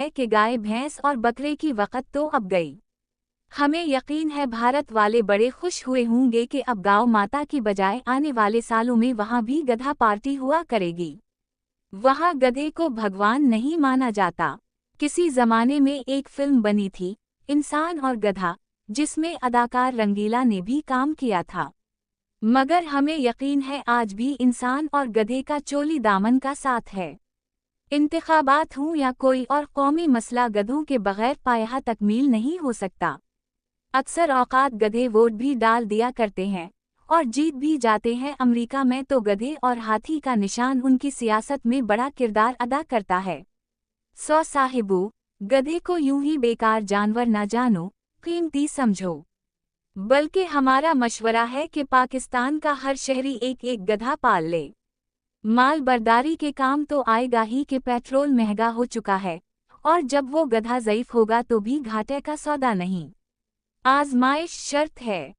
है कि गाय भैंस और बकरे की वक़्त तो अब गई। हमें यकीन है भारत वाले बड़े खुश हुए होंगे कि अब गौ माता की बजाय आने वाले सालों में वहाँ भी गधा पार्टी हुआ करेगी। वहाँ गधे को भगवान नहीं माना जाता। किसी ज़माने में एक फिल्म बनी थी, इंसान और गधा, जिसमें अदाकार रंगीला ने भी काम किया था। मगर हमें यकीन है आज भी इंसान और गधे का चोली दामन का साथ है। इंतखाबात हों या कोई और कौमी मसला, गधों के बगैर पाया तकमील नहीं हो सकता। अक्सर औकात गधे वोट भी डाल दिया करते हैं और जीत भी जाते हैं। अमेरिका में तो गधे और हाथी का निशान उनकी सियासत में बड़ा किरदार अदा करता है। सो साहिबू, गधे को यूं ही बेकार जानवर ना जानो, कीमती समझो। बल्कि हमारा मशवरा है कि पाकिस्तान का हर शहरी एक एक गधा पाल ले। माल बर्दारी के काम तो आएगा ही कि पेट्रोल महंगा हो चुका है, और जब वो गधा ज़ईफ होगा तो भी घाटे का सौदा नहीं। आजमाइश शर्त है।